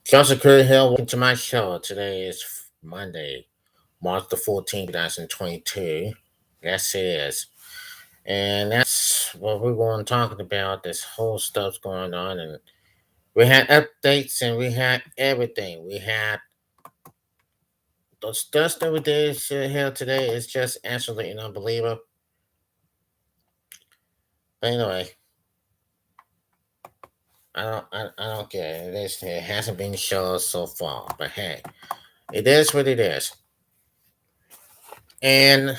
Joseph Curry Hill, welcome to my show. Today is Monday, March the 14th, 2022. Yes, it is. And that's what we're going to talk about. This whole stuff's going on. And we had updates and we had everything. We had the stuff that we did here today is just absolutely unbelievable. But anyway, I don't care. It hasn't been shown so far. But hey, it is what it is. And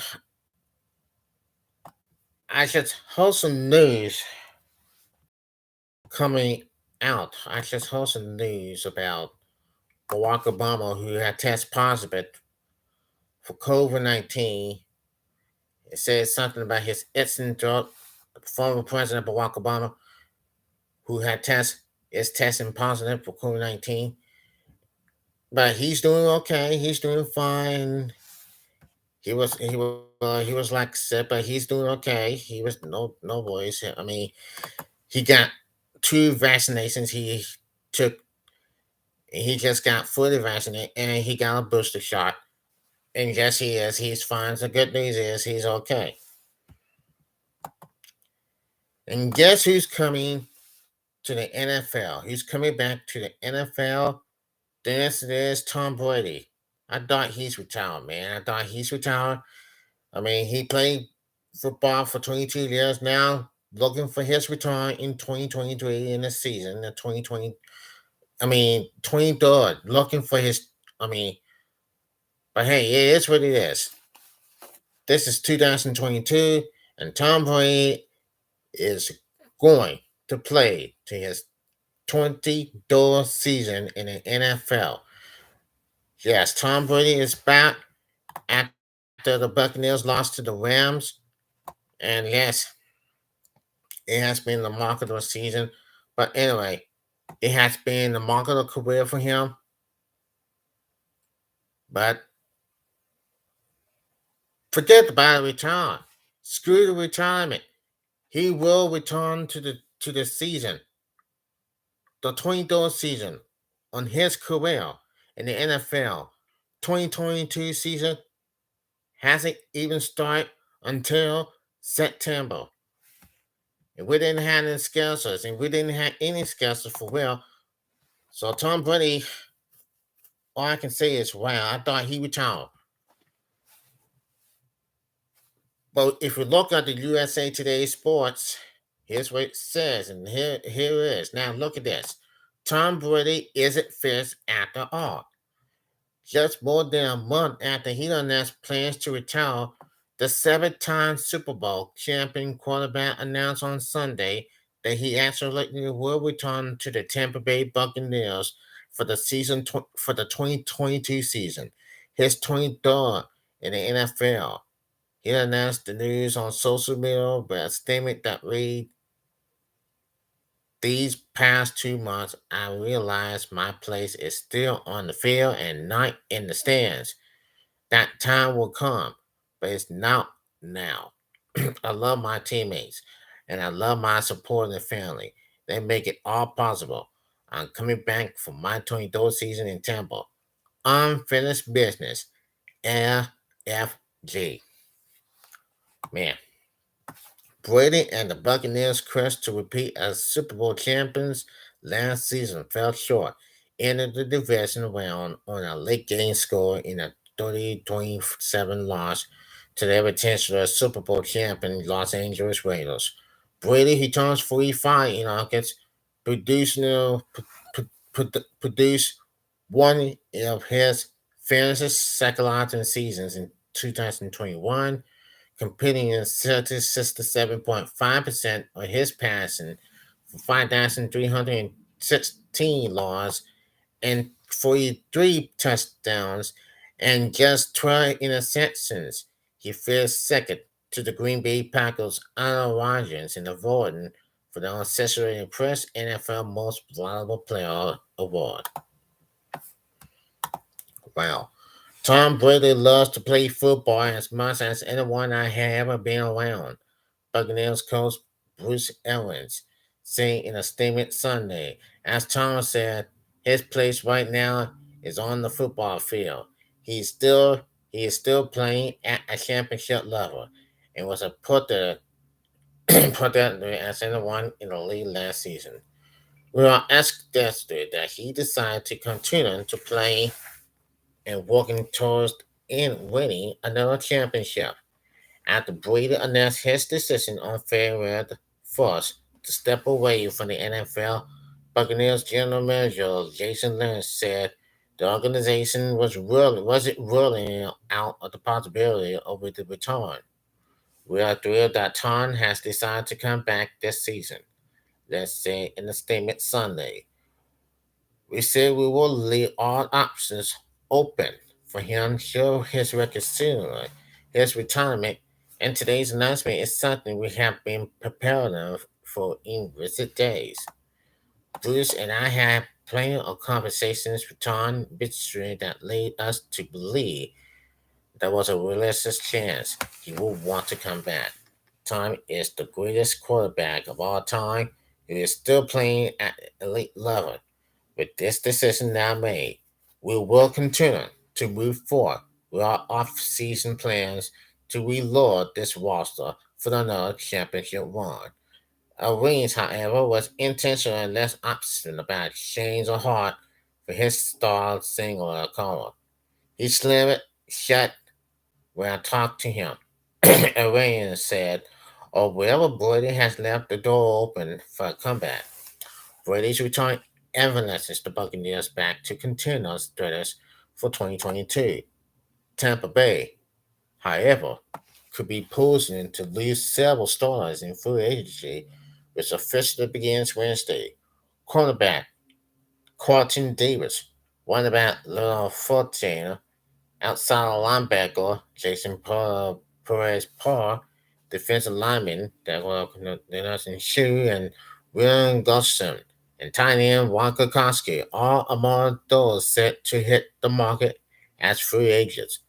I just hold some news coming out. I just heard some news about Barack Obama, who had tested positive for COVID-19. It says something about his ex drug, former President Barack Obama, who is testing positive for COVID-19. But he's doing okay. He's doing fine. He was like sick, but he's doing okay. He was no worries. I mean, he got two vaccinations. Took He just got fully vaccinated and he got a booster shot. And yes, he is. He's fine. The good news is he's okay. And guess who's coming to the NFL? He's coming back to the NFL. This is Tom Brady. I thought he's retired, man. I thought he's retired. I mean, he played football for 22 years now, looking for his return in 2023 in the season, the 2020. I mean, 23rd, looking for his. I mean, but hey, it is what it is. This is 2022, and Tom Brady is going to play to his 20th season in the NFL. Yes, Tom Brady is back after the Buccaneers lost to the Rams. And yes, it has been the mark of the season. But anyway, it has been the mark of the career for him. But forget about retirement. Screw the retirement. He will return to the season, the 20th season on his career in the NFL. 2022 season hasn't even started until September. And we didn't have any schedules, and we didn't have any schedules for real. So Tom Brady, all I can say is, wow, I thought he retired. But if you look at the USA Today Sports, here's what it says, and here it is. Now look at this. Tom Brady isn't finished after all. Just more than a month after he announced plans to retire, the seven-time Super Bowl champion quarterback announced on Sunday that he absolutely will return to the Tampa Bay Buccaneers for the 2022 season, his 23rd in the NFL. He announced the news on social media with a statement that read, "These past 2 months, I realized my place is still on the field and not in the stands. That time will come, but it's not now. I love my teammates and I love my supporting family. They make it all possible. I'm coming back for my 23rd season in Tampa. Unfinished business. LFG." Man, Brady and the Buccaneers' quest to repeat as Super Bowl champions last season fell short, entered the division round on a late game score in a 30-27 loss to their potential Super Bowl champion Los Angeles Raiders. Brady, who turns 45 in August, produced, produced one of his fastest psychological seasons in 2021, competing in 67.5% of his passing for 5,316 yards and 43 touchdowns and just 12 interceptions. He finished second to the Green Bay Packers' Aaron Rodgers in the voting for the Associated Press NFL Most Valuable Player Award. Wow. Tom Brady loves to play football as much as anyone I have ever been around, Buccaneers coach Bruce Arians said in a statement Sunday. As Tom said, His place right now is on the football field. He's still he is still playing at a championship level, and was a put that as in the one in the league last season. We were asked yesterday that he decided to continue to play and working towards in winning another championship after Brady announced his decision on February the 1st to step away from the NFL. Buccaneers general manager Jason Lynch said the organization wasn't ruling out of the possibility of the return. We are thrilled that Ton has decided to come back this season. Let's say in a statement Sunday. We said we will leave all options open for him show his record sooner. His retirement and today's announcement is something we have been preparing for in recent days. Bruce and I had plenty of conversations with Tom Bitstreet that led us to believe there was a realistic chance he would want to come back. Tom is the greatest quarterback of all time. He is still playing at elite level. With this decision now made, we will continue to move forward with our off-season plans to reload this roster for another championship run. Reigns, however, was intentional and less obstinate about change of heart for his star single caller. He slammed it shut when I talked to him. Reigns said, or wherever Brady has left the door open for a comeback. Brady's return evidences the Buccaneers back to contenders status for 2022. Tampa Bay, however, could be posing to lose several stars in free agency, which officially begins Wednesday. Cornerback Carlton Davis, running Little Fortune, outside linebacker Jason Perez Parr, defensive lineman that were Nelson Shu and William Gusson, and tight end Walker Koski, all among those set to hit the market as free agents.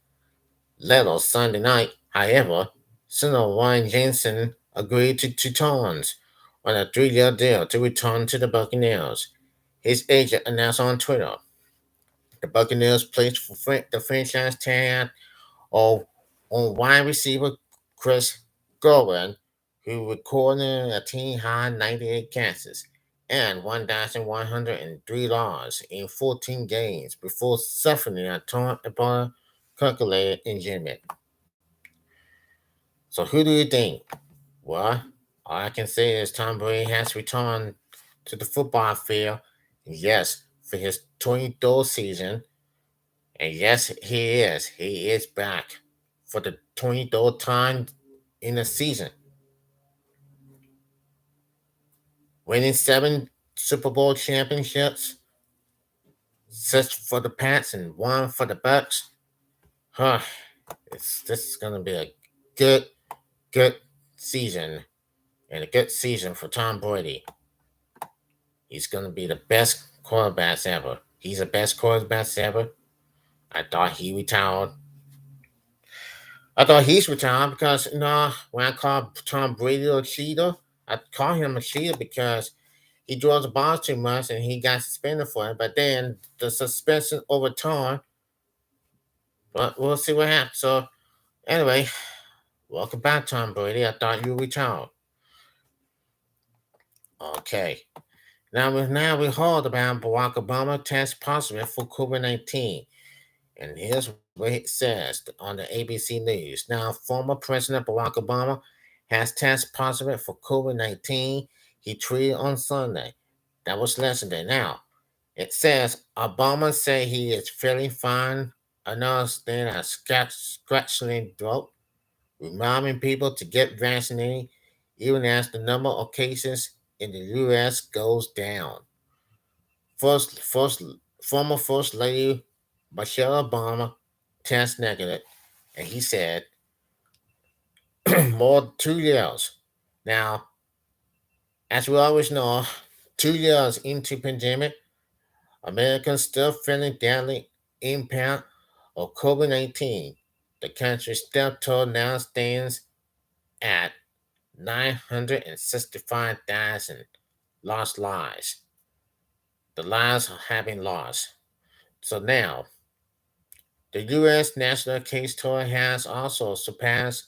Little Sunday night, however, Senator Ryan Jensen agreed to two terms on a 3-year deal to return to the Buccaneers. His agent announced on Twitter the Buccaneers placed the franchise tag on, on wide receiver Chris Godwin, who recorded a team high 98 catches and $1,103 in 14 games before suffering a torn apart calculated injury. So who do you think? Well, all I can say is Tom Brady has returned to the football field. Yes, for his 23rd season. And yes, he is. He is back for the 23rd time in the season, winning 7 Super Bowl championships, 6 for the Pats and 1 for the Bucks. Huh. This is going to be a good, good season and a good season for Tom Brady. He's going to be the best quarterback ever. He's the best quarterback ever. I thought he retired. I thought he's retired because when I call Tom Brady a cheater, I call him a cheater because he draws the balls too much and he got suspended for it. But then the suspension overturned. But we'll see what happens. So anyway, welcome back, Tom Brady. I thought you retired. Okay. Now we heard about Barack Obama test positive for COVID-19. And here's what it says on the ABC News. Now, former President Barack Obama has tested positive for COVID 19. He tweeted on Sunday. That was yesterday. Now, it says Obama said he is feeling fine, understand a scratching throat, reminding people to get vaccinated even as the number of cases in the U.S. goes down. First, former First Lady Michelle Obama test negative, and he said more than 2 years. Now, as we always know, 2 years into pandemic, Americans still feeling deadly impact of COVID-19. The country's death toll now stands at 965,000 lost lives. The lives have been lost. So now, the U.S. national case total has also surpassed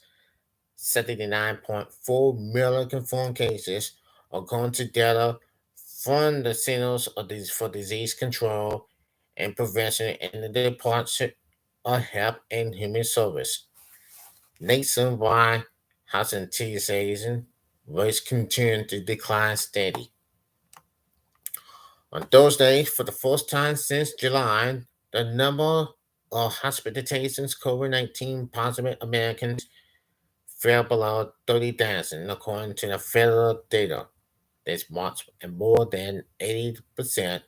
79.4 million confirmed cases, according to data from the Centers for Disease Control and Prevention and the Department of Health and Human Service. Nationwide, hospitalization rates continue to decline steady. On Thursday, for the first time since July, the number of hospitalizations COVID-19 positive Americans fell below 30,000, according to the federal data. This marks a more than 80%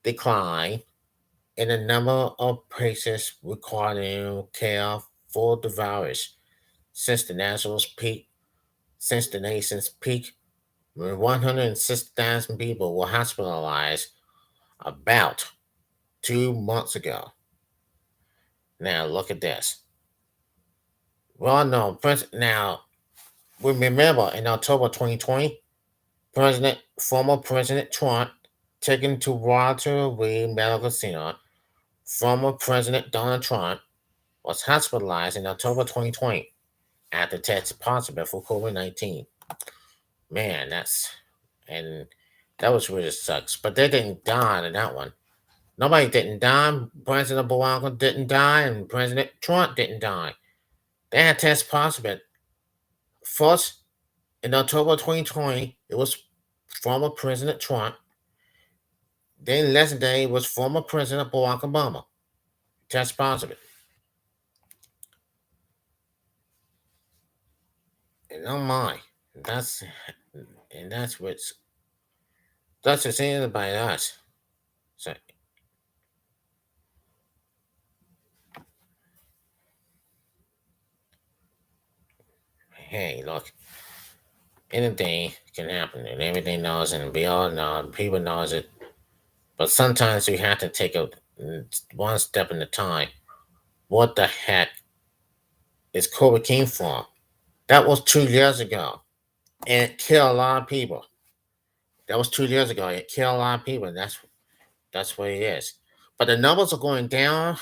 decline in the number of patients requiring care for the virus since the since the nation's peak, when 106,000 people were hospitalized about 2 months ago. Now look at this. Well, no, now we remember in October 2020, former President Trump taken to Walter Reed Medical Center. Former President Donald Trump was hospitalized in October 2020 after tested positive for COVID-19. Man, and that was really sucks. But they didn't die in that one. Nobody didn't die. President Barack didn't die, and President Trump didn't die. They had test positive. First, in October 2020, it was former President Trump. Then less day was former President Barack Obama. Test positive. And oh my, that's and that's the thing about us. So hey, look, anything can happen, and everything knows, and we all know, people knows it. But sometimes we have to take a one step at a time. What the heck is COVID came from? That was 2 years ago, and it killed a lot of people. That was 2 years ago. It killed a lot of people. And that's what it is. But the numbers are going down.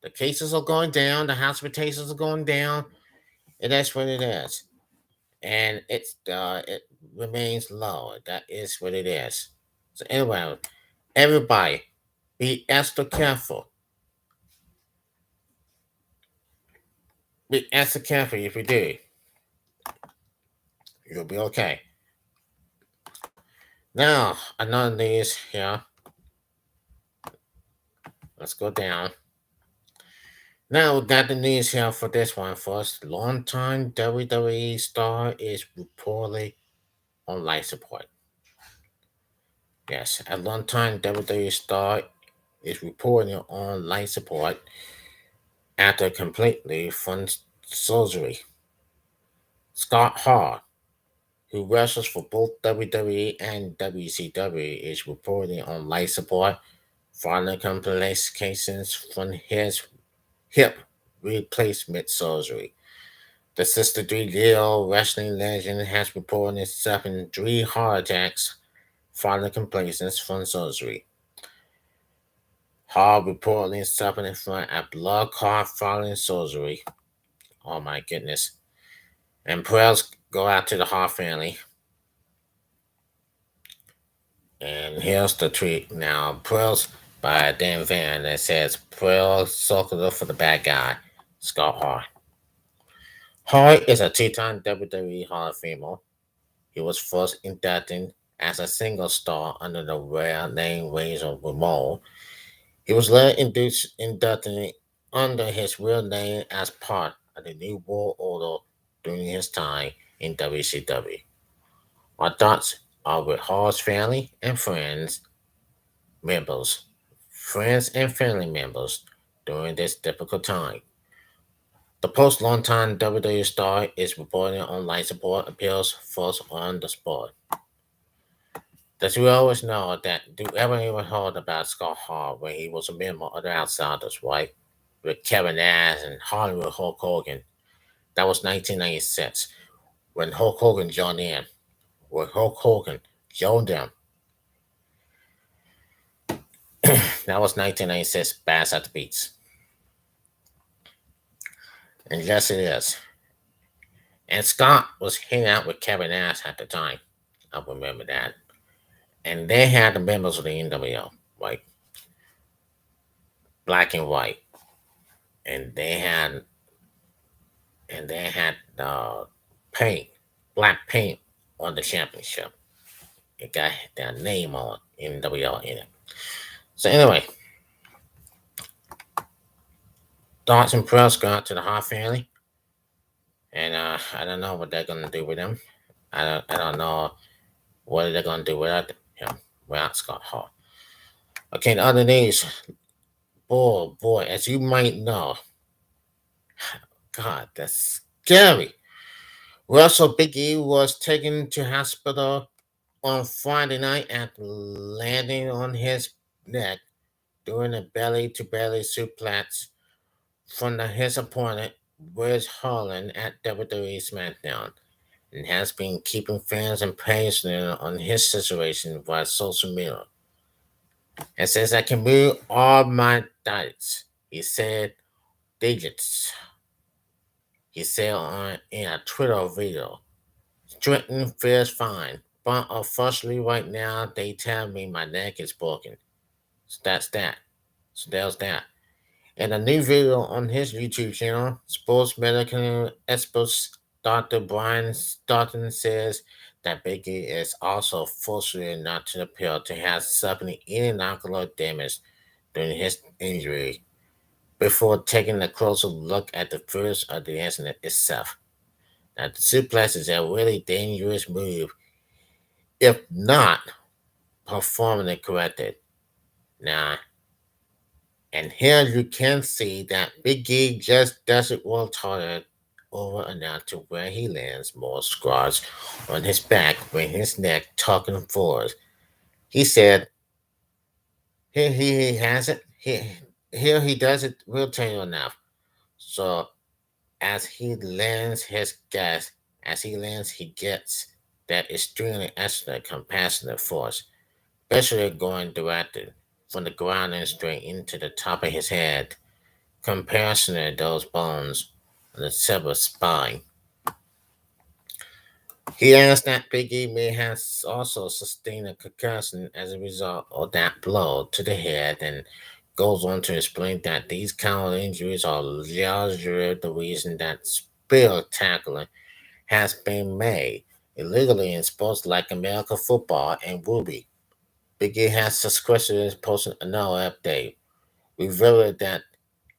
The cases are going down. The hospitalizations are going down, and that's what it is. And it remains low. That is what it is. So anyway, everybody, be extra careful. Be extra careful. If you do, you'll be okay. Now, another news here. Let's go down. Now, we got the news here for this one first. Longtime WWE star is reportedly on life support. Yes, a longtime WWE star is reportedly on life support after completely from surgery. Scott Hall, who wrestles for both WWE and WCW, is reportedly on life support following complications from his hip replacement surgery. The 63-year-old wrestling legend has reportedly suffered 3 heart attacks following complications from surgery. Hall reportedly suffered from a blood clot following surgery. Oh my goodness. And prayers go out to the Hall family. And here's the tweet now. Prayers by Dan Van that says, Prayers circular for the bad guy, Scott Hall. Hall is a two-time WWE Hall of Famer. He was first inducted as a single star under the rare name Razor Ramon. He was later inducted under his real name as part of the New World Order during his time in WCW. Our thoughts are with Hall's family and friends and family members during this difficult time. The post longtime WWE star is reporting on life support appeals first on the sport. Does you always know that do ever even heard about Scott Hall when he was a member of the Outsiders, right? With Kevin Nash and Hollywood Hulk Hogan. That was 1996 when Hulk Hogan joined in. When Hulk Hogan joined them. That was 1996, Bass at the Beach. And yes, it is. And Scott was hanging out with Kevin Nash at the time. I remember that. And they had the members of the NWO, like black and white. And they had paint, black paint on the championship. It got their name on NWO in it. So anyway, thoughts and prayers go out to the Hart family. And I don't know what they're gonna do with him. I don't know what they're gonna do without him, without Scott Hall. Okay, the other news, boy, as you might know, God, that's scary. Russell Big E was taken to hospital on Friday night after landing on his neck during a belly-to-belly suplex from his opponent, Wes Harlan, at WWE SmackDown, and has been keeping fans impatient on his situation via social media. It says, I can move all my digits, he said, digits, he said in a Twitter video. Trenton feels fine, but unfortunately right now they tell me my neck is broken. So that's that. So there's that. In a new video on his YouTube channel, sports medical expert Dr. Brian Stoughton says that Big E is also fortunate not to appear to have suffered any ocular damage during his injury before taking a closer look at the first of the incident itself. Now, the suplex is a really dangerous move if not performing it correctly. Now, and here you can see that Big E just doesn't work harder over and out to where he lands more scars on his back when his neck tucking forward. He said, here he has it. Here he does it real tame enough. So as he lands his gas, as he lands, he gets that extremely excellent compassionate force, especially going directed from the ground and straight into the top of his head, compassionate those bones on the severed spine. He adds that Big E may have also sustained a concussion as a result of that blow to the head and goes on to explain that these kind of injuries are largely the reason that spear tackling has been made illegally in sports like American football and rugby. Big E has successfully posted another update, revealing that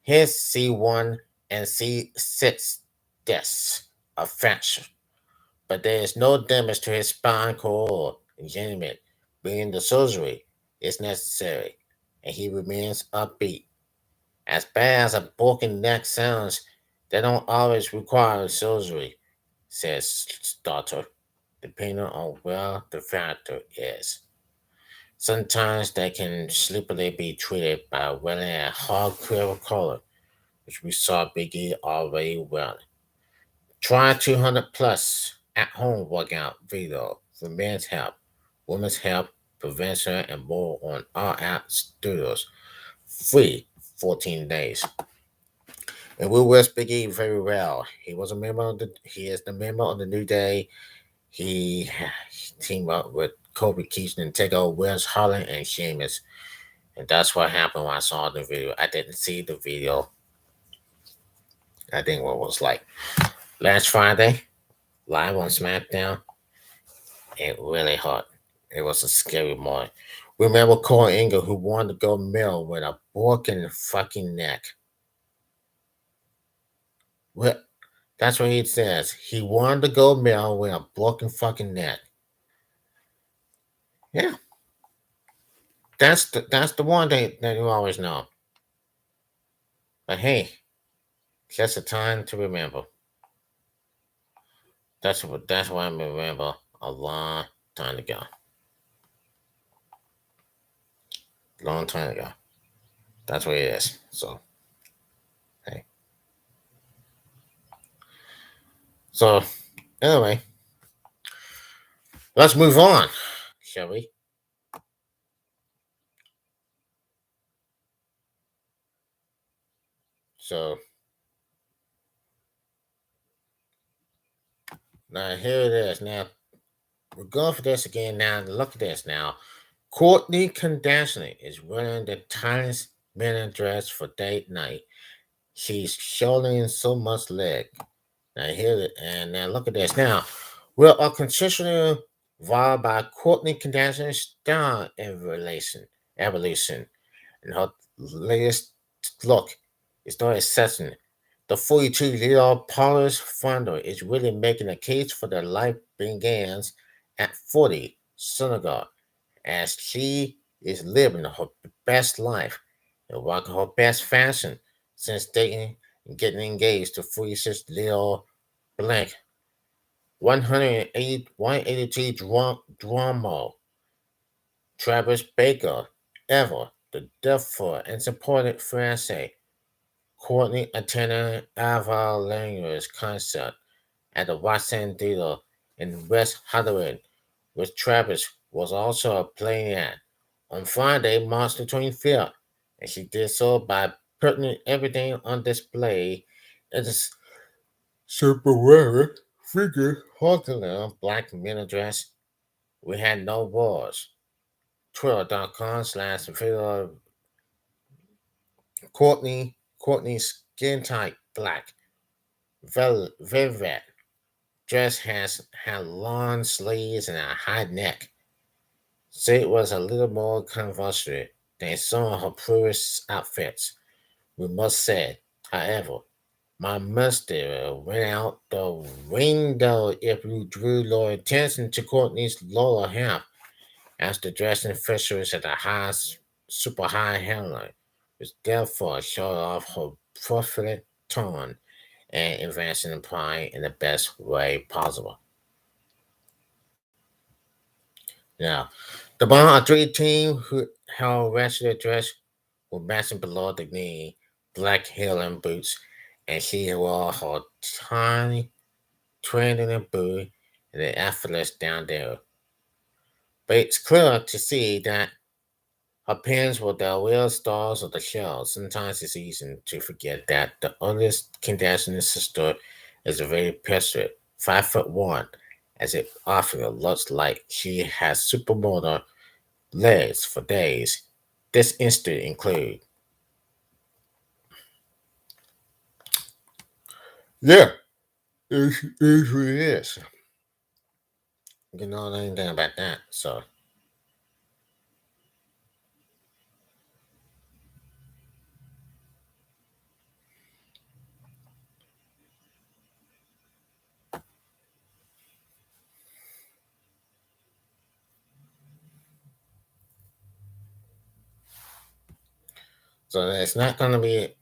his C1 and C6 discs are fractured, but there is no damage to his spine cord or ligament, meaning the surgery is necessary, and he remains upbeat. As bad as a broken neck sounds, they don't always require surgery, says Stotter, depending on where the fracture is. Sometimes they can sleepily be treated by wearing a hard clear color, which we saw Biggie already wearing. Try 200 plus at home workout video for men's health, women's health, prevention, and more on our app studios. Free 14 days. And we wish Biggie very well. He is the member of the New Day. He teamed up with Kobe Keaton and take over Wes Holland and Sheamus. And that's what happened when I saw the video. I didn't see the video. I think what it was like last Friday, live on SmackDown. It really hurt. It was a scary moment. Remember Cole Ingle who wanted to go mill with a broken fucking neck. Well, that's what he says. He wanted to go mill with a broken fucking neck. Yeah, that's the one that you always know. But hey, just a time to remember. That's what I remember a long time ago. Long time ago. That's what it is. So hey. So anyway, let's move on, shall we? So now here it is. Now we're going for this again. Now look at this. Now Courtney Kardashian is wearing the tightest mini dress for date night. She's showing so much leg. Now here it and now look at this. Now we're a constitutional vibe by Courtney Kardashian's style evolution. And her latest look is no exception. The 42-year-old polished founder is really making a case for the life begins at 40 synagogue as she is living her best life and rocking her best fashion since dating and getting engaged to 46-year-old blank 183 drama Travis Baker ever the deaf for and supported fiancé Courtney attended Ava Langer's concert at the Watson Theater in West Hollywood, which Travis was also playing at on Friday, March the 25th, and she did so by putting everything on display in this super rare figure hotel black mini dress. We had no wars. Twitter.com/video Courtney's skin type black velvet dress had long sleeves and a high neck, so it was a little more controversial than some of her previous outfits. We must say, however, my mascara went out the window if you drew your attention to Courtney's lower half as the dressing features at the super high hairline, which therefore showed off her perfect tone and advancing the pride in the best way possible. Now, the Bond 3 team who held wrestler dress were matching below the knee, black heeling boots, and she wore her tiny training boot and the effortless down there. But it's clear to see that her parents were the real stars of the show. Sometimes it's easy to forget that the oldest Kardashian sister is a very pictured 5'1", as it often looks like she has supermodel legs for days. This instant include yeah, it really is. You know anything about that? So it's not gonna be.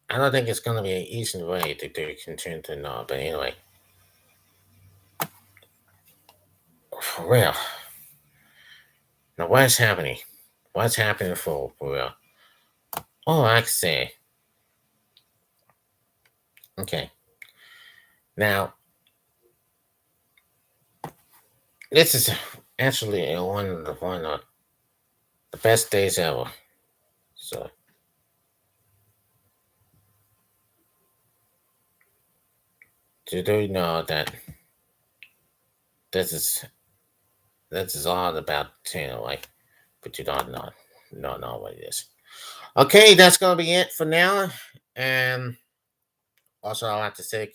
I don't think it's gonna be an easy way to continue to know. But anyway, for real. Now what's happening? What's happening for real? Oh, I can say. Okay. Now this is actually one of the best days ever. So do you know that this is this is all about like, but you don't know what it is. Okay, that's gonna be it for now. And also, I like to say,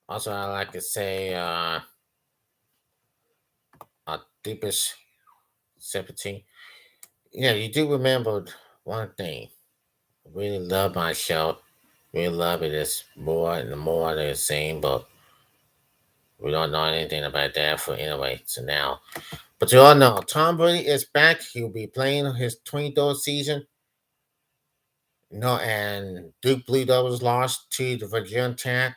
I like to say, our deepest sympathy. Yeah, you do remember one thing. I really love my show. Really love it. It's more and more than the same, but we don't know anything about that for anyway. So now, but you all know Tom Brady is back. He'll be playing his 23rd season. No, and Duke Blue Devils lost to the Virginia Tech.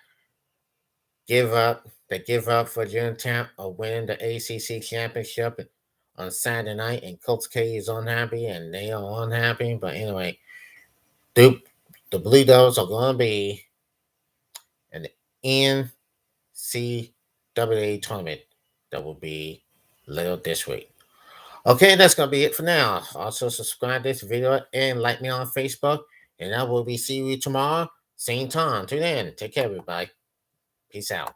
They give up Virginia Tech of winning the ACC championship on Saturday night, and Coach K is unhappy, and they are unhappy. But anyway, Duke, the Blue Devils are going to be in the NCAA tournament that will be later this week. Okay, that's going to be it for now. Also, subscribe to this video and like me on Facebook. And I will be seeing you tomorrow, same time. Till then, take care, everybody. Peace out.